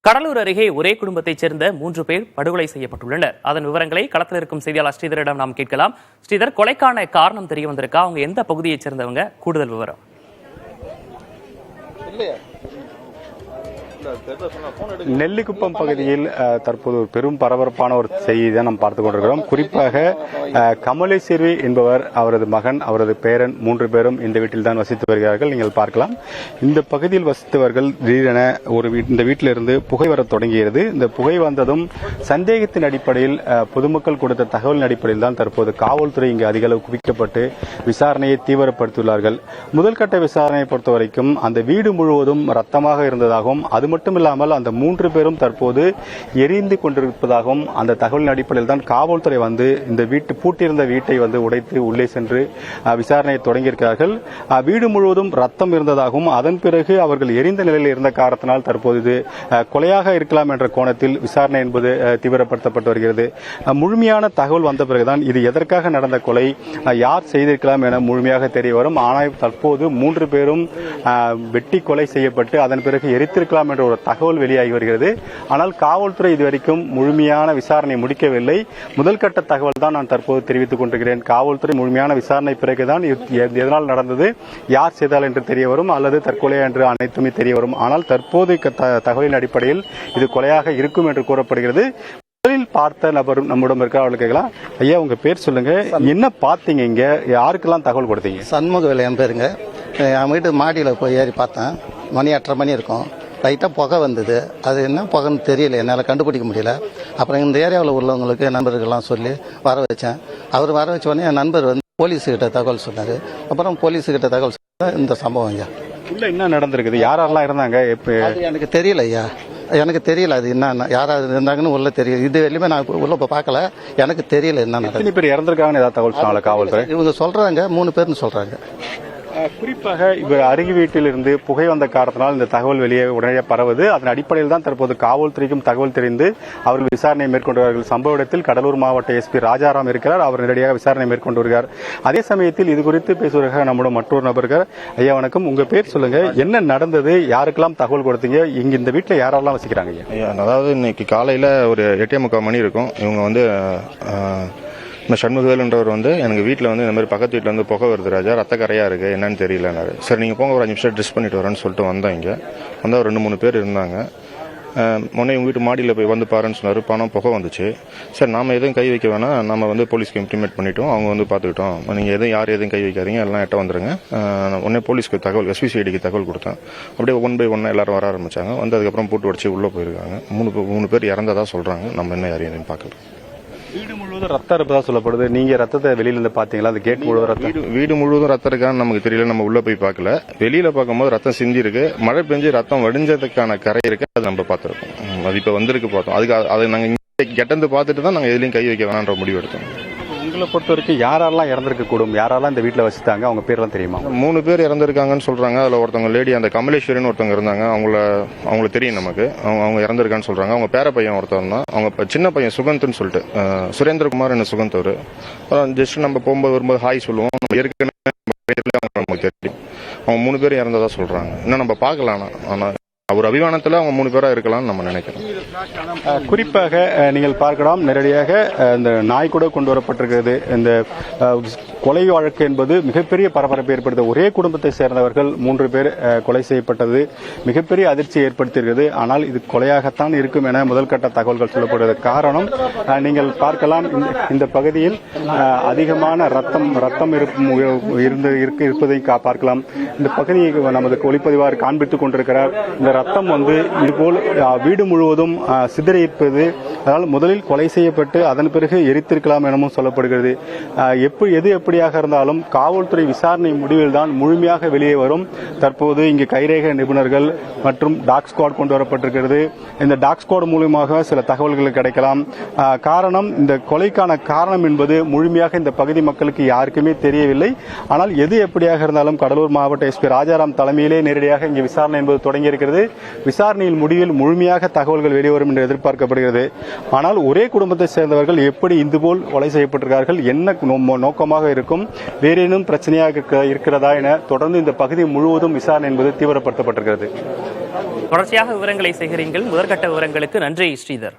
கடலூர் அருகே ஒரே குடும்பத்தைச் சேர்ந்த 3 பேர் படுகொலை செய்யப்பட்டுள்ளனர். அதன் விவரங்களை களத்தில் இருக்கும் செய்தியாளர் ஸ்ரீதரிடம் நாம் கேட்கலாம். ஸ்ரீதர், கொலைக்கான காரணம் தெரிய வந்திருக்கா? அவங்க எந்த பகுதியைச் சேர்ந்தவங்க? கூடுதல் விவரம். நெல்லிக்குப்பம் பகுதியில் தற்போது ஒரு பெரும் பரபரப்பான ஒரு செய்தியை நாம் பார்த்துக் கொண்டிருக்கிறோம். குறிப்பாக கமலேஸ்வரி என்பவர், அவரது மகன், அவரது பேரன் 3 பேரும் இந்த வீட்டில் தான் வசித்து வருகிறார்கள். நீங்கள் பார்க்கலாம், இந்த பகுதியில் வசித்தவர்கள் திடீரென இந்த வீட்டிலிருந்து புகை வரத் தொடங்கியது. இந்த புகை வந்ததும் சந்தேகத்தின் அடிப்படையில் பொதுமக்கள் கொடுத்த தகவலின் அடிப்படையில் தான் தற்போது காவல்துறை இங்கு அதிக அளவு குவிக்கப்பட்டு விசாரணையை தீவிரப்படுத்தியுள்ளார்கள். முதல்கட்ட விசாரணையை பொறுத்தவரைக்கும் அந்த வீடு முழுவதும் ரத்தமாக இருந்ததாகவும், அது மட்டுமில்லாமல் அந்த 3 பேரும் தற்போது எரிந்து கொண்டிருப்பதாகவும் அந்த தகவலின் அடிப்படையில் தான் காவல்துறை வந்து இந்த பூட்டியிருந்த வீட்டை உடைத்து உள்ளே சென்று விசாரணையை தொடங்கியிருக்கிறார்கள். வீடு முழுவதும் ரத்தம் இருந்ததாகவும், அதன் பிறகு அவர்கள் எரிந்த நிலையில் இருந்த காரணத்தினால் தற்போது இது கொலையாக இருக்கலாம் என்ற கோணத்தில் விசாரணை என்பது தீவிரப்படுத்தப்பட்டு வருகிறது. முழுமையான தகவல் வந்த பிறகுதான் இது எதற்காக நடந்த கொலை, யார் செய்திருக்கலாம் என முழுமையாக தெரிய வரும். ஆனால் தற்போது 3 பேரும் வெட்டி கொலை செய்யப்பட்டு அதன் பிறகு எரித்திருக்கலாம் என்ற ஒரு தகவல் வெளியாகி வருகிறது. ஆனால் காவல்துறை இதுவரைக்கும் முழுமையான விசாரணை முடிக்கவில்லை. முதல் கட்ட தகவல் தான் நான் தற்போது தெரிவித்துக் கொண்டிருக்கிறேன். காவல்துறை முழுமையான விசாரணை பிறகுதான் எதனால் நடந்தது, யார் செய்தால் என்று தெரிய வரும், அல்லது தற்கொலை என்று அனைத்துமே தெரிய வரும். ஆனால் தற்போது தகவலின் அடிப்படையில் இது கொலையாக இருக்கும் என்று கூறப்படுகிறது. முதலில் பார்த்த நபர் நம்மிடம் இருக்க, அவர்கள் கேட்கலாம். ஐயா, உங்க பேர் சொல்லுங்க, என்ன பார்த்தீங்க, இங்க யாருக்கெல்லாம் தகவல் கொடுத்தீங்க? சண்முகவேல் என் பேருங்க. என் வீட்டு மாடியில் போய் ஏறி பார்த்தேன். மணி 8:30 இருக்கும். லைட்டாக புகை வந்தது. அது என்ன புகைன்னு தெரியல, என்னால் கண்டுபிடிக்க முடியல. அப்புறம் இந்த ஏரியாவில் உள்ளவங்களுக்கு நண்பர்கள்லாம் சொல்லி வர வச்சேன். அவர் வர வச்ச உடனே என் நண்பர் போலீஸுக்கிட்ட தகவல் சொன்னார். அப்புறம் போலீஸுக்கிட்ட தகவல் சொன்ன இந்த சம்பவம் ஐயா. உள்ள என்ன நடந்திருக்குது, யாரெல்லாம் இருந்தாங்க? அது எனக்கு தெரியல ஐயா, எனக்கு தெரியல. அது என்ன யாராவது இருந்தாங்கன்னு உள்ள தெரியும். இது வெளியுமே நான் உள்ள இப்போ பார்க்கல, எனக்கு தெரியல என்ன நடக்குது. பேர் இறந்திருக்காங்கன்னு ஏதாவது தகவல் சொன்னாங்க காவல்துறை? இவங்க சொல்றாங்க 3 பேர்னு சொல்றாங்க. குறிப்பாக இவர் அருகே வீட்டிலிருந்து புகை வந்த காரணத்தினால் இந்த தகவல் வெளியே உடனடியாக பரவுது. அதன் அடிப்படையில் தான் தற்போது காவல்துறைக்கும் தகவல் தெரிந்து அவர்கள் விசாரணையை மேற்கொண்டார்கள். சம்பவ இடத்தில் கடலூர் மாவட்ட எஸ்பி ராஜாராம் இருக்கிறார். அவர் நேரடியாக விசாரணை மேற்கொண்டு வருகிறார். அதே சமயத்தில் இது குறித்து பேசுவதற்காக நம்முடைய மற்றொரு நபர்கள். ஐயா வணக்கம், உங்க பேர் சொல்லுங்க, என்ன நடந்தது, யாருக்கெல்லாம் தகவல் கொடுத்தீங்க, இங்க இந்த வீட்டில் யாரெல்லாம் வசிக்கிறாங்க? ஐயா, அதாவது இன்னைக்கு காலையில ஒரு 8:45 மணி இருக்கும். இவங்க இந்த சண்முகவேல்ன்றவர் எனக்கு வீட்டில் இந்த மாதிரி பக்கத்து வீட்டில் புகை வருது ராஜா, ரத்த கரையா இருக்கு, என்னன்னு தெரியலனாரு. சரி, நீங்கள் போங்க, ஒரு 5 நிமிஷம் ட்ரெஸ் பண்ணிட்டு வரேன்னு சொல்லிட்டு வந்தேன். இங்கே வந்தால் 2-3 பேர் இருந்தாங்க. முன்னே இவங்க வீட்டு மாடியில் போய் பாருன்னு சொன்னார். பணம் புகை வந்துச்சு. சரி, நாம எதுவும் கை வைக்க வேணாம், நம்ம போலீஸ்க்கு இன்டிமேட் பண்ணிட்டோம். அவங்க பார்த்துக்கிட்டோம். நீங்கள் யாரும் கை வைக்காதீங்க, எல்லாம் எட்ட வந்துருங்க. உடனே போலீஸ்க்கு தகவல், SPCIDக்கு தகவல் கொடுத்தேன். அப்படியே 1 by 1 எல்லாரும் வர ஆரம்பிச்சாங்க. அதுக்கப்புறம் பூட்டு உடச்சி உள்ளே போயிருக்காங்க. 3 பேர் இறந்ததா சொல்றாங்க. நம்ம என்ன யாரையும் பார்க்கல. வீடு முழுவதும் ரத்தம் இருப்பதா சொல்லப்படுது. நீங்க ரத்தத்தை வெளியில இருந்து பாத்தீங்களா? அந்த கேட் முழுவதும் ரத்தம், வீடு முழுவதும் ரத்தம் இருக்கான்னு நமக்கு தெரியல. நம்ம உள்ள போய் பார்க்கல. வெளியில பார்க்கும்போது ரத்தம் சிந்தி இருக்கு. மழை பெஞ்சு ரத்தம் வடிஞ்சதுக்கான கரை இருக்கு. அது நம்ம பார்த்திருக்கோம். அது இப்ப வந்திருக்கு பார்த்தோம். அதுக்கு அதை நாங்க கெட்டந்து பார்த்துட்டு தான் நாங்க எதுலையும் கை வைக்க வேணான்ற முடிவு எடுத்தோம். உங்களை பொறுத்த வரைக்கும் யாரெல்லாம் இறந்திருக்க கூடும், யாரெல்லாம் இந்த வீட்டில் வசித்தாங்க, அவங்க பேர்லாம் தெரியுமா? 3 பேர் இறந்திருக்காங்கன்னு சொல்றாங்க. அதுல ஒருத்தவங்க லேடி, அந்த கமலேஸ்வரின்னு ஒருத்தவங்க இருந்தாங்க. அவங்களுக்கு தெரியும் நமக்கு. அவங்க இறந்திருக்கான்னு சொல்றாங்க. அவங்க பேர பையன் ஒருத்தவங்க தான். அவங்க சின்ன பையன் சுகந்த்னு சொல்லிட்டு, சுரேந்திரகுமார் என்ன சுகந்த் அவரு. ஜஸ்ட் நம்ம போகும்போது வரும்போது ஹாய் சொல்லுவோம். ஏற்கனவே நமக்கு தெரியும். அவங்க 3 பேர் இறந்ததா சொல்றாங்க. இன்னும் நம்ம பார்க்கலாம். ஆனா ஒரு அபிமானத்தில் அவங்க 3 பேரா இருக்கலாம்னு நம்ம நினைக்கிறோம். குறிப்பாக நீங்கள் பார்க்கலாம், நேரடியாக இந்த நாய் கூட கொண்டு வரப்பட்டிருக்கிறது. இந்த கொலை வழக்கு என்பது மிகப்பெரிய பரபரப்பை ஏற்படுத்த, ஒரே குடும்பத்தை சேர்ந்தவர்கள் 3 பேர் கொலை செய்யப்பட்டது மிகப்பெரிய அதிர்ச்சியை ஏற்படுத்தியிருக்கிறது. ஆனால் இது கொலையாகத்தான் இருக்கும் என முதல் கட்ட தகவல்கள் சொல்லப்படுவது. காரணம், நீங்கள் பார்க்கலாம், இந்த பகுதியில் அதிகமான ரத்தம் இருப்பதை பார்க்கலாம். இந்த பகுதியை நமது ஒளிப்பதிவாளர் காண்பித்துக் கொண்டிருக்கிறார். இந்த ரத்தம் இதுபோல் வீடு முழுவதும் சிதறியிருப்பது. அதனால் முதலில் கொலை செய்யப்பட்டு அதன் பிறகு எரித்திருக்கலாம் எனவும் சொல்லப்படுகிறது. எது எப்படியாக இருந்தாலும் காவல்துறை விசாரணை முடிவில் தான் முழுமையாக வெளியே வரும். தற்போது இங்கு கைரேகை நிபுணர்கள் மற்றும் டாக் ஸ்குவாட் கொண்டு வரப்பட்டிருக்கிறது. இந்த டாக் ஸ்குவாட் மூலமாக சில தகவல்கள் கிடைக்கலாம். காரணம், இந்த கொலைக்கான காரணம் என்பது முழுமையாக இந்த பகுதி மக்களுக்கு யாருக்குமே தெரியவில்லை. ஆனால் எது எப்படியாக இருந்தாலும் கடலூர் மாவட்ட எஸ்பி ராஜாராம் தலைமையிலே நேரடியாக இங்கே விசாரணை என்பது தொடங்கியிருக்கிறது. விசாரணையின் முடிவில் முழுமையாக தகவல்கள் வெளிவரும் என்று எதிர்பார்க்கப்படுகிறது. ஆனால் ஒரே குடும்பத்தை சேர்ந்தவர்கள் எப்படி இதுபோல் கொலை செய்யப்பட்டிருக்கிறார்கள், என்ன நோக்கமாக இருக்கும், வேறேனும் பிரச்சனையாக இருக்கிறதா என தொடர்ந்து இந்த பகுதி முழுவதும் விசாரணை என்பது தீவிரப்படுத்தப்பட்டிருக்கிறது. தொடர்ச்சியாக விவரங்களை சேகரிங்கள். முதற்கட்ட விவரங்களுக்கு நன்றி ஸ்ரீதர்.